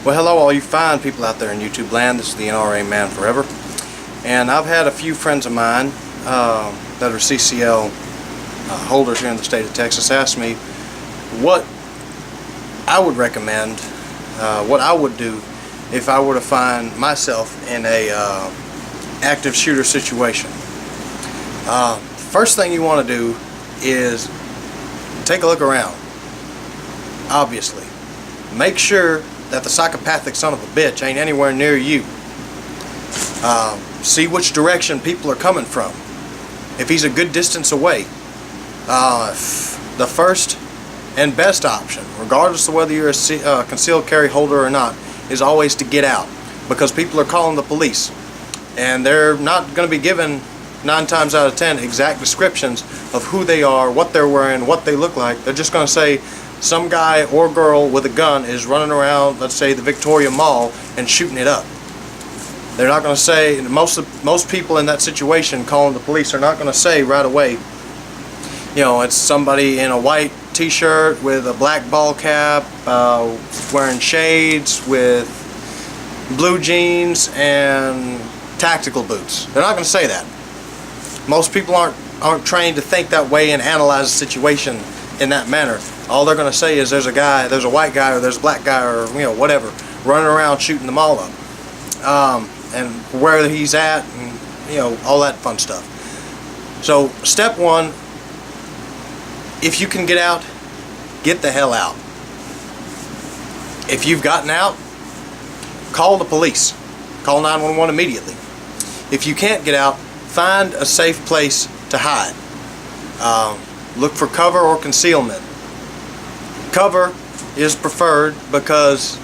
Well, hello all you fine people out there in YouTube land. This is the NRA Man Forever, and I've had a few friends of mine that are CCL holders here in the state of Texas ask me what I would recommend, what I would do if I were to find myself in a active shooter situation. First thing you want to do is take a look around. Obviously, make sure that the psychopathic son of a bitch ain't anywhere near you. See which direction people are coming from. If he's a good distance away, the first and best option, regardless of whether you're a concealed carry holder or not, is always to get out, because people are calling the police, and they're not going to be given 9 times out of 10 exact descriptions of who they are, what they're wearing, what they look like. They're just going to say some guy or girl with a gun is running around, let's say the Victoria Mall, and shooting it up. They're not going to say, most people in that situation calling the police are not going to say right away, you know, it's somebody in a white t-shirt with a black ball cap, wearing shades, with blue jeans and tactical boots. They're not going to say that. Most people aren't trained to think that way and analyze the situation in that manner. All they're going to say is there's a white guy, or there's a black guy, or whatever, running around shooting them all up, and where he's at, and all that fun stuff. So step one, if you can get out, get the hell out. If you've gotten out, call the police. Call 911 immediately. If you can't get out, find a safe place to hide. Look for cover or concealment. Cover is preferred because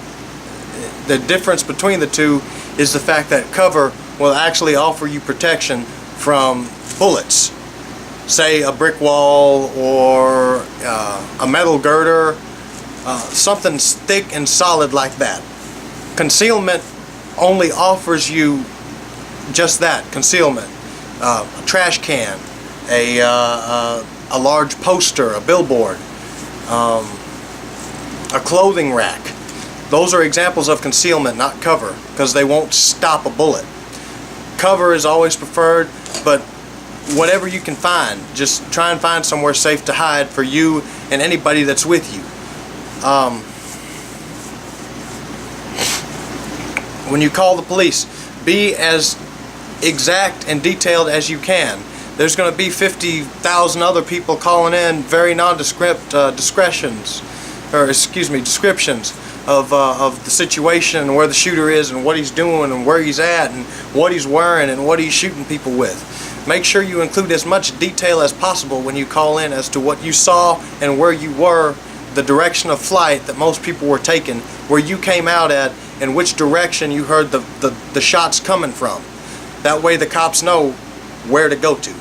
the difference between the two is the fact that cover will actually offer you protection from bullets. Say a brick wall or a metal girder, something thick and solid like that. Concealment only offers you just that, concealment. A trash can, a large poster, a billboard, a clothing rack. Those are examples of concealment, not cover, because they won't stop a bullet. Cover is always preferred, but whatever you can find, just try and find somewhere safe to hide for you and anybody that's with you. When you call the police, be as exact and detailed as you can. There's going to be 50,000 other people calling in very nondescript descriptions of the situation and where the shooter is and what he's doing and where he's at and what he's wearing and what he's shooting people with. Make sure you include as much detail as possible when you call in as to what you saw and where you were, the direction of flight that most people were taking, where you came out at, and which direction you heard the shots coming from. That way the cops know where to go to.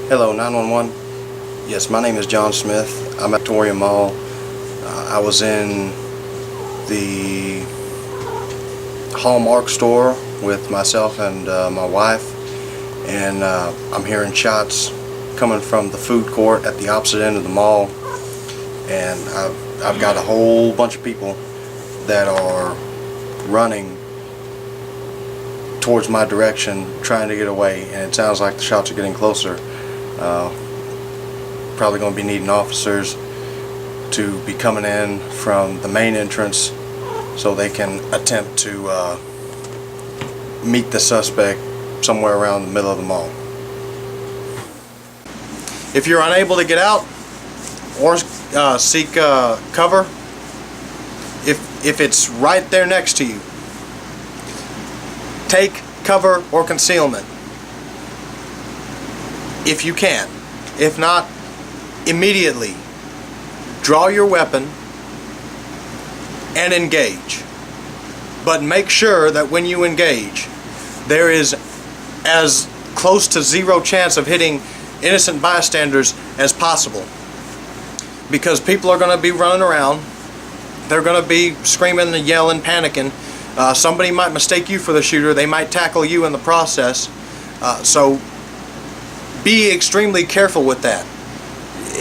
Hello, 911. Yes, my name is John Smith. I'm at Victoria Mall. I was in the Hallmark store with myself and my wife, and I'm hearing shots coming from the food court at the opposite end of the mall, and I've got a whole bunch of people that are running towards my direction trying to get away, and it sounds like the shots are getting closer. Probably going to be needing officers to be coming in from the main entrance so they can attempt to meet the suspect somewhere around the middle of the mall. If you're unable to get out or seek cover, if it's right there next to you, take cover or concealment if you can. If not, immediately draw your weapon and engage. But make sure that when you engage, there is as close to zero chance of hitting innocent bystanders as possible, because people are going to be running around. They're going to be screaming and yelling, panicking. Somebody might mistake you for the shooter. They might tackle you in the process. So be extremely careful with that.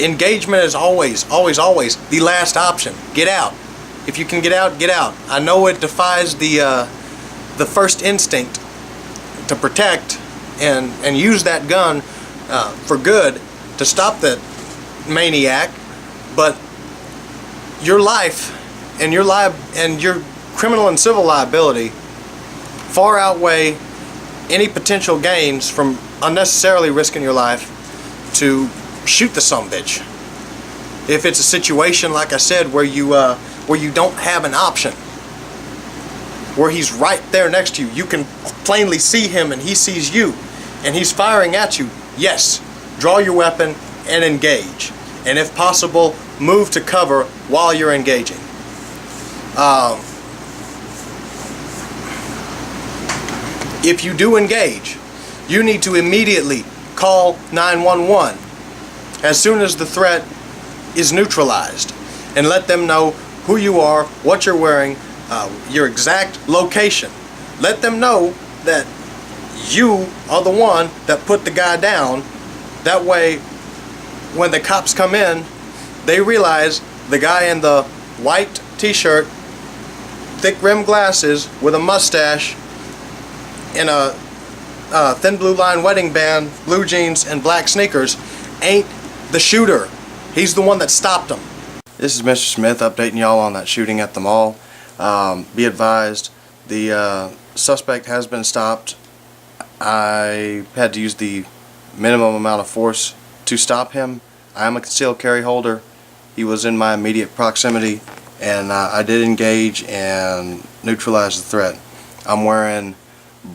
Engagement is always the last option. Get out. If you can get out, get out. I know it defies the first instinct to protect and use that gun for good to stop the maniac, but your life and your criminal and civil liability far outweigh any potential gains from unnecessarily risking your life to shoot the sumbitch. If it's a situation, like I said, where you don't have an option, where he's right there next to you, you can plainly see him and he sees you, and he's firing at you, yes, draw your weapon and engage. And if possible, move to cover while you're engaging. If you do engage, you need to immediately call 911 as soon as the threat is neutralized, and let them know who you are, what you're wearing, your exact location. Let them know that you are the one that put the guy down. That way, when the cops come in, they realize the guy in the white t-shirt, thick rimmed glasses with a mustache, and a thin blue line wedding band, blue jeans, and black sneakers ain't the shooter. He's the one that stopped him. This is Mr. Smith updating y'all on that shooting at the mall. Be advised, the suspect has been stopped. I had to use the minimum amount of force to stop him. I am a concealed carry holder. He was in my immediate proximity, and I did engage and neutralize the threat. I'm wearing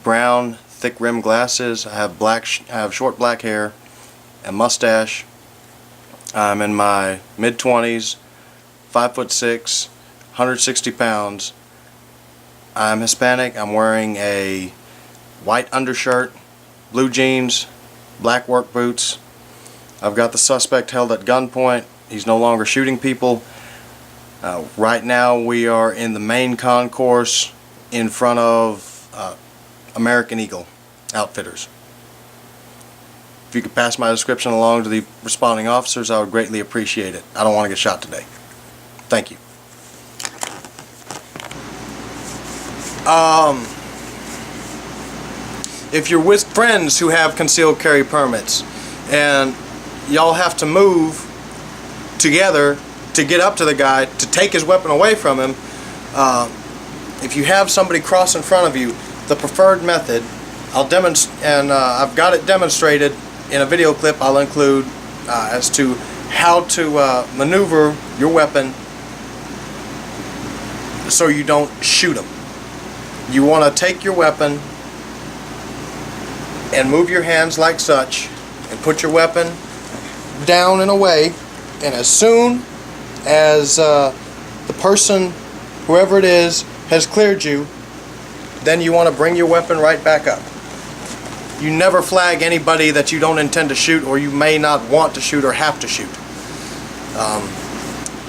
brown thick rimmed glasses. I have short black hair and mustache. I'm in my mid-20s, 5'6", 160 pounds. I'm Hispanic. I'm wearing a white undershirt, blue jeans, black work boots. I've got the suspect held at gunpoint. He's no longer shooting people. Right now we are in the main concourse in front of American Eagle Outfitters. If you could pass my description along to the responding officers, I would greatly appreciate it. I don't want to get shot today. Thank you. If you're with friends who have concealed carry permits and y'all have to move together to get up to the guy to take his weapon away from him, if you have somebody cross in front of you, the preferred method, I'll demonstrate, and I've got it demonstrated in a video clip I'll include as to how to maneuver your weapon so you don't shoot him. You want to take your weapon and move your hands like such and put your weapon down and away, and as soon as the person, whoever it is, has cleared you, then you want to bring your weapon right back up. You never flag anybody that you don't intend to shoot, or you may not want to shoot or have to shoot.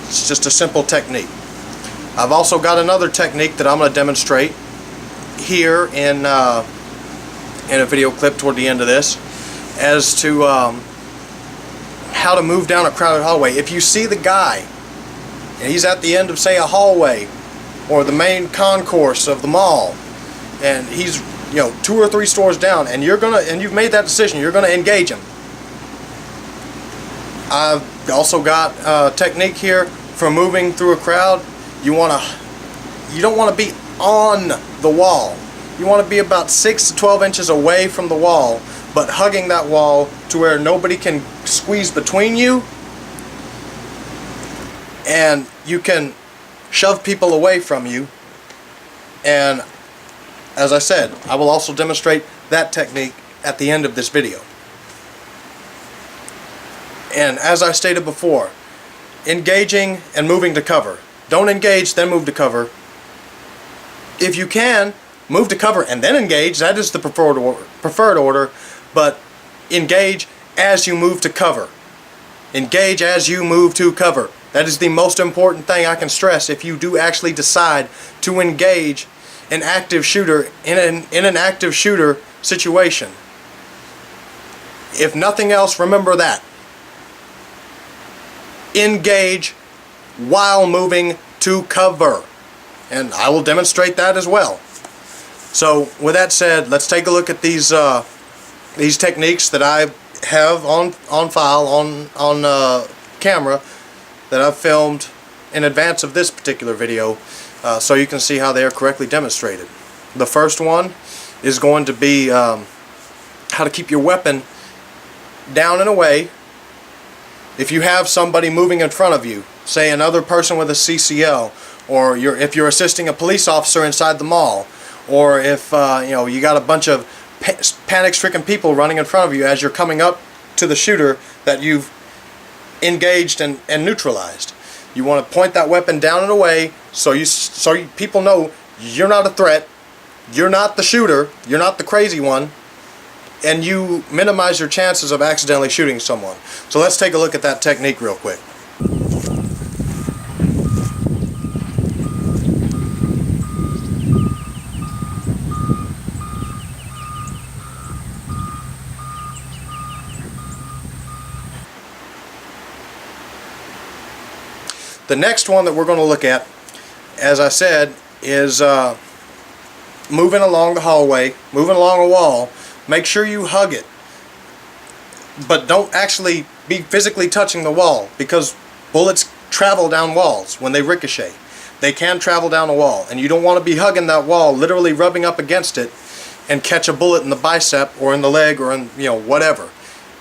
It's just a simple technique. I've also got another technique that I'm going to demonstrate here in a video clip toward the end of this, as to how to move down a crowded hallway. If you see the guy and he's at the end of, say, a hallway or the main concourse of the mall, and he's 2 or 3 stores down, and you've made that decision, you're gonna engage him. I've also got a technique here for moving through a crowd. You don't want to be on the wall. You want to be about 6 to 12 inches away from the wall, but hugging that wall to where nobody can squeeze between you, and you can shove people away from you. And as I said, I will also demonstrate that technique at the end of this video. And as I stated before, engaging and moving to cover. Don't engage, then move to cover. If you can, move to cover and then engage. That is the preferred order, but engage as you move to cover. Engage as you move to cover. That is the most important thing I can stress if you do actually decide to engage an active shooter in an active shooter situation. If nothing else, remember that. Engage while moving to cover. And I will demonstrate that as well. So with that said, let's take a look at these techniques that I have on file, on camera, that I've filmed in advance of this particular video, so you can see how they are correctly demonstrated. The first one is going to be how to keep your weapon down and away if you have somebody moving in front of you, say another person with a CCL, or if you're assisting a police officer inside the mall, or if you got a bunch of panic-stricken people running in front of you as you're coming up to the shooter that you've engaged and neutralized. You want to point that weapon down and away so people know you're not a threat, you're not the shooter, you're not the crazy one, and you minimize your chances of accidentally shooting someone. So let's take a look at that technique real quick. The next one that we're going to look at, as I said, is moving along the hallway, moving along a wall. Make sure you hug it, but don't actually be physically touching the wall, because bullets travel down walls when they ricochet. They can travel down a wall, and you don't want to be hugging that wall, literally rubbing up against it, and catch a bullet in the bicep or in the leg or in whatever.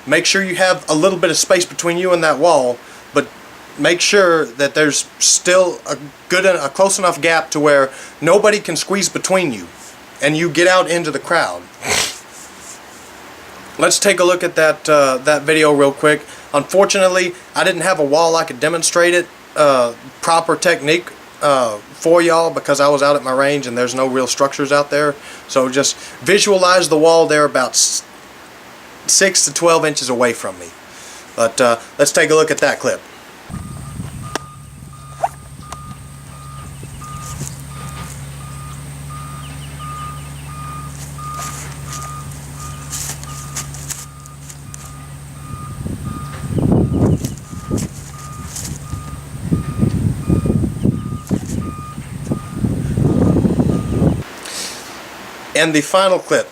Make sure you have a little bit of space between you and that wall, but make sure that there's still a close enough gap to where nobody can squeeze between you and you get out into the crowd. Let's take a look at that video real quick. Unfortunately, I didn't have a wall I could demonstrate it proper technique for y'all, because I was out at my range and there's no real structures out there. So just visualize the wall there about 6 to 12 inches away from me. But let's take a look at that clip. And the final clip,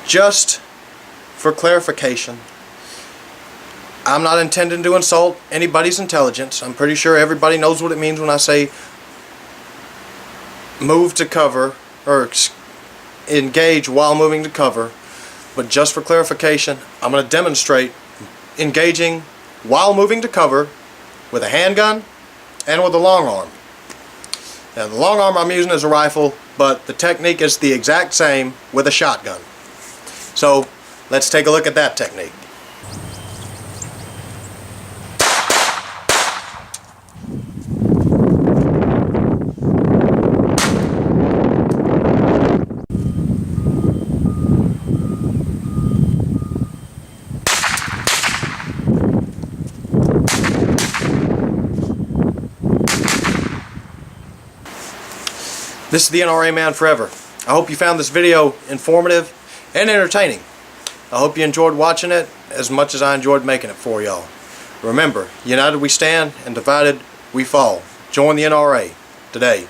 just for clarification, I'm not intending to insult anybody's intelligence. I'm pretty sure everybody knows what it means when I say move to cover, or engage while moving to cover. But just for clarification, I'm going to demonstrate engaging while moving to cover with a handgun and with a long arm. Now, the long arm I'm using is a rifle, but the technique is the exact same with a shotgun. So let's take a look at that technique. This is the NRA Man Forever. I hope you found this video informative and entertaining. I hope you enjoyed watching it as much as I enjoyed making it for y'all. Remember, united we stand and divided we fall. Join the NRA today.